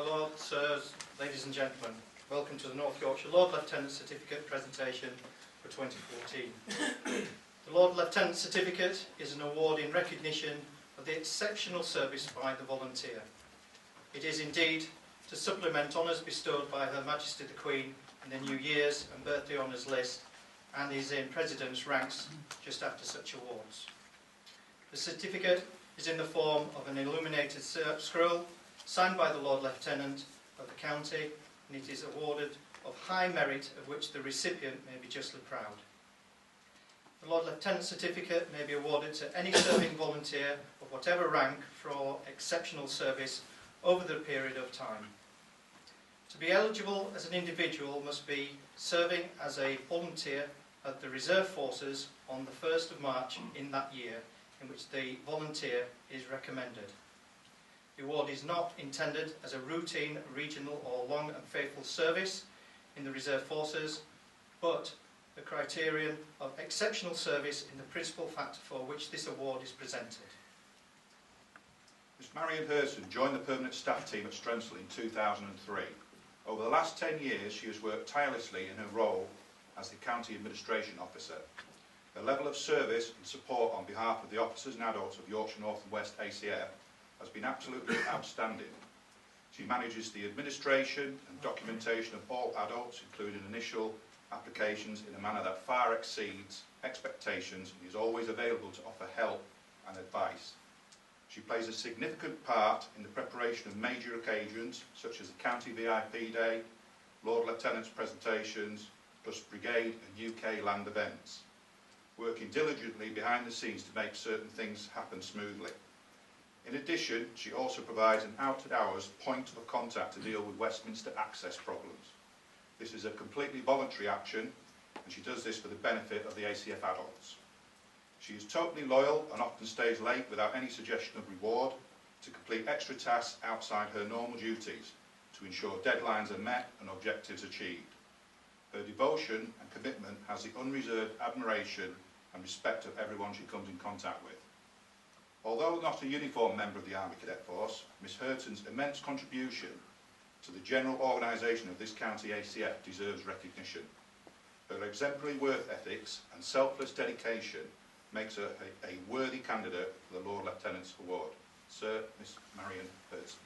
My Lord, Sirs, Ladies and Gentlemen, welcome to the North Yorkshire Lord Lieutenant Certificate presentation for 2014. The Lord Lieutenant Certificate is an award in recognition of the exceptional service by the volunteer. It is indeed to supplement honours bestowed by Her Majesty the Queen in the New Year's and Birthday Honours list, and is in President's ranks just after such awards. The certificate is in the form of an illuminated scroll signed by the Lord Lieutenant of the county, and it is awarded of high merit of which the recipient may be justly proud. The Lord Lieutenant certificate may be awarded to any serving volunteer of whatever rank for exceptional service over the period of time. To be eligible as an individual must be serving as a volunteer at the Reserve Forces on the 1st of March in that year in which the volunteer is recommended. The award is not intended as a routine, regional or long and faithful service in the Reserve Forces, but the criterion of exceptional service in the principal factor for which this award is presented. Miss Marian Herdson joined the permanent staff team at Strensall in 2003. Over the last 10 years she has worked tirelessly in her role as the County Administration Officer. Her level of service and support on behalf of the officers and adults of Yorkshire North and West ACF has been absolutely outstanding. She manages the administration and documentation of all adults, including initial applications, in a manner that far exceeds expectations, and is always available to offer help and advice. She plays a significant part in the preparation of major occasions such as the County VIP Day, Lord Lieutenant's presentations, plus brigade and UK land events, working diligently behind the scenes to make certain things happen smoothly. In addition, she also provides an out-of-hours point of contact to deal with Westminster access problems. This is a completely voluntary action, and she does this for the benefit of the ACF adults. She is totally loyal and often stays late without any suggestion of reward to complete extra tasks outside her normal duties to ensure deadlines are met and objectives achieved. Her devotion and commitment has the unreserved admiration and respect of everyone she comes in contact with. Although not a uniformed member of the Army Cadet Force, Miss Herdson's immense contribution to the general organisation of this county ACF deserves recognition. Her exemplary work ethics and selfless dedication makes her a worthy candidate for the Lord Lieutenant's Award. Sir, Miss Marian Herdson.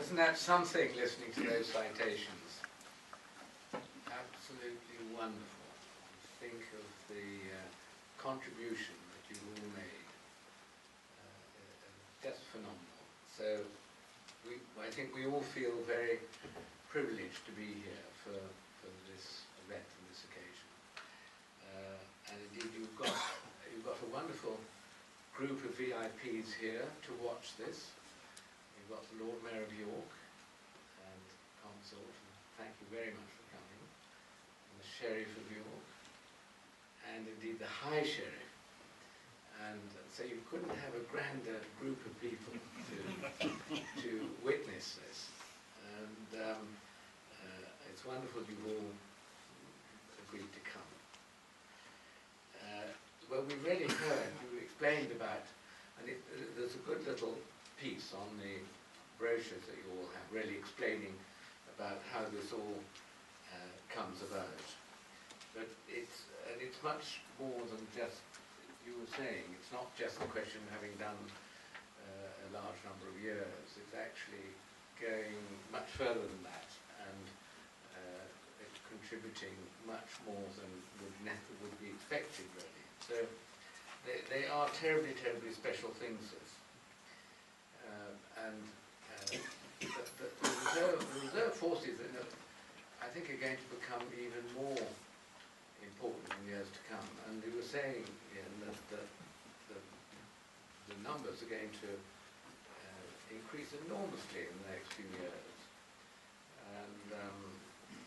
Isn't that something, listening to those citations? Absolutely wonderful. Think of the contribution that you've all made. Just phenomenal. So I think we all feel very privileged to be here for this event and this occasion. And indeed you've got a wonderful group of VIPs here to watch this. We've got the Lord Mayor of York and Consort, and thank you very much for coming, and the Sheriff of York, and indeed the High Sheriff. And so you couldn't have a grander group of people to witness this. And it's wonderful you've all agreed to come. Well, we really heard, you explained about, and there's a good little piece on the brochures that you all have, really explaining about how this all comes about. But it's much more than just, you were saying, it's not just a question of having done a large number of years. It's actually going much further than that, and it's contributing much more than would be expected, really. So they are terribly, terribly special things. The reserve forces, I think, are going to become even more important in years to come. And we were saying that the numbers are going to increase enormously in the next few years. And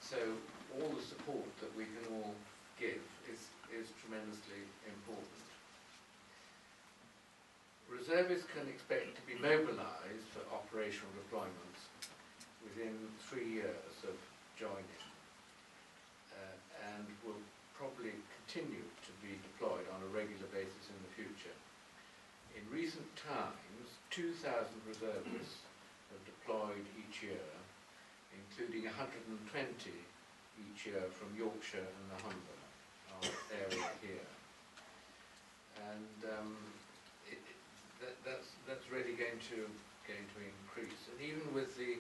so all the support that we can all give is is tremendously important. Reservists can expect to be mobilised for operational deployments within 3 years of joining, and will probably continue to be deployed on a regular basis in the future. In recent times, 2,000 reservists have deployed each year, including 120 each year from Yorkshire and the Humber, our area here. And that's really going to increase. And even with the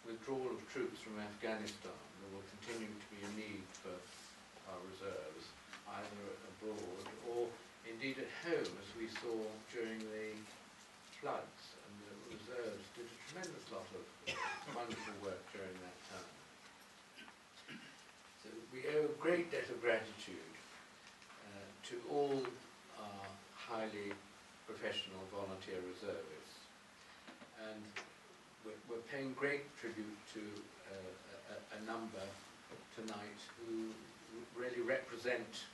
withdrawal of troops from Afghanistan, there will continue to be a need for our reserves, either abroad or indeed at home, as we saw during the floods. And the reserves did a tremendous lot of wonderful work during that time. So we owe a great debt of gratitude to all our highly professional volunteer reservists. And we're paying great tribute to a number tonight who really represent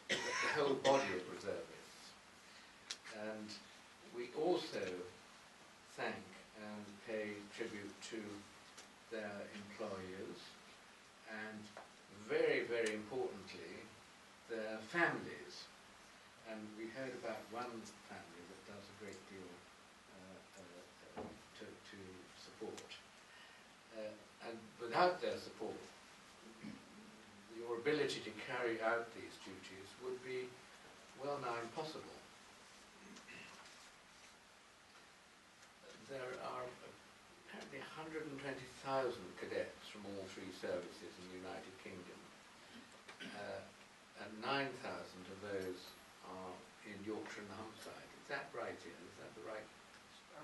the whole body of reservists. And we also thank and pay tribute to their employers and, very, very importantly, their families. And we heard about one family that does a great deal to support. And without their support, your ability to carry out these duties would be well nigh impossible. There are apparently 120,000 cadets from all 3 services in the United Kingdom, and 9,000 of those are in Yorkshire and the Humberside. Is that right, Ian? Is that the right?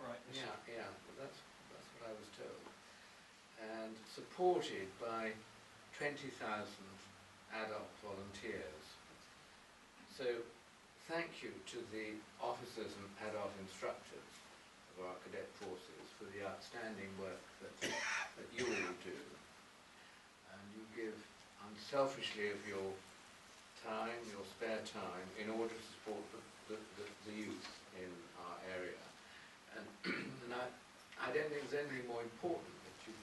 Right. Yeah, yeah. Well, that's what I was told. And supported by 20,000 adult volunteers. So, thank you to the officers and adult instructors of our cadet forces for the outstanding work that you all do. And you give unselfishly of your time, your spare time, in order to support the youth in our area. And I don't think there's anything more important that you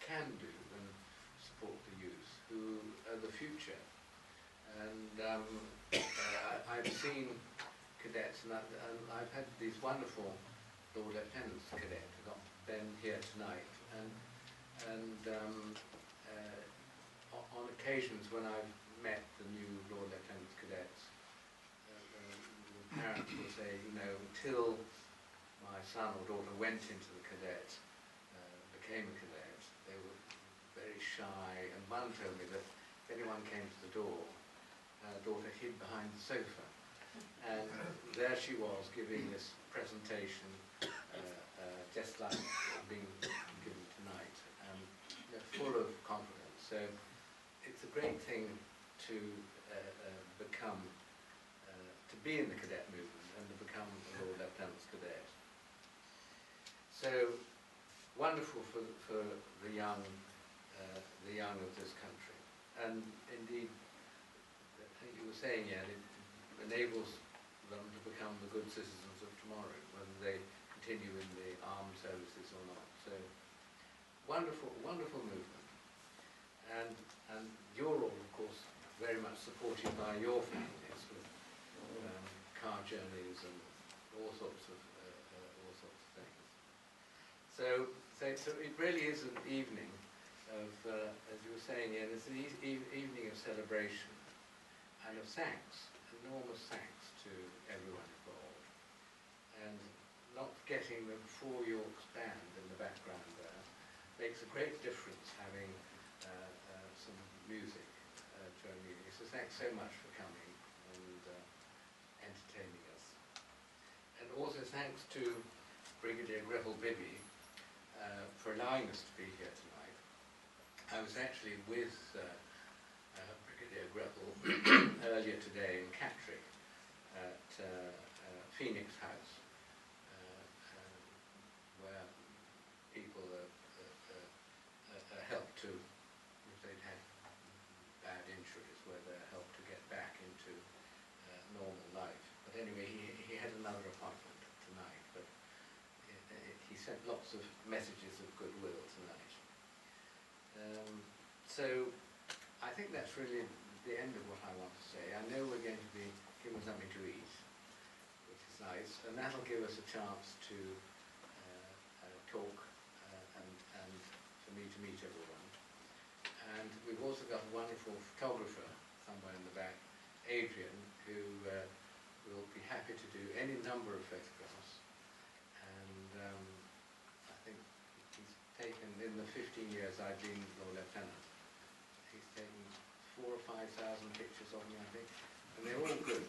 can do than support the youth, who are the future. And I've seen cadets, and I've had these wonderful Lord Lieutenants cadet who got Ben here tonight, and on occasions when I've met the new Lord Lieutenants cadets, the parents will say, you know, until my son or daughter went into the cadet, became a cadet, they were very shy, and one told me that if anyone came to the door, daughter hid behind the sofa, and there she was giving this presentation, just like being given tonight, full of confidence. So it's a great thing to become, to be in the cadet movement and to become a Lord Lieutenant's cadet. So wonderful for the young of this country, and indeed, I think you were saying, yeah, it enables them to become the good citizens of tomorrow, whether they continue in the armed services or not. So wonderful, wonderful movement, and you're all, of course, very much supported by your families with car journeys and all sorts of things. So it really is an evening of, as you were saying, Ian, it's an evening of celebration and of thanks, enormous thanks to everyone involved. And not getting the Four Yorks band in the background there makes a great difference, having some music during the evening. So thanks so much for coming and entertaining us. And also thanks to Brigadier Greville Bibby for allowing us to be here tonight. I was actually with Brigadier Greville earlier today in Catterick at Phoenix House, where people are helped to, if they'd had bad injuries, where they're helped to anyway, he had another appointment tonight, but he sent lots of messages of goodwill tonight. So I think that's really the end of what I want to say. I know we're going to be given something to eat, which is nice, and that'll give us a chance to talk and for me to meet everyone. And we've also got a wonderful photographer somewhere in the back, Adrian, who will be happy to do any number of photographs. And I think he's taken, in the 15 years I've been Lord Lieutenant, he's taken 4,000 or 5,000 pictures of me, I think, and they're all good.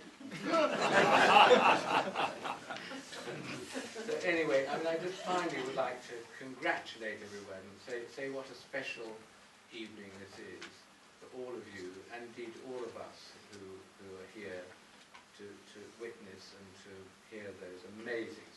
So anyway, I mean, I just finally would like to congratulate everyone and say what a special evening this is for all of you, and indeed all of us who are here to witness and to hear those amazing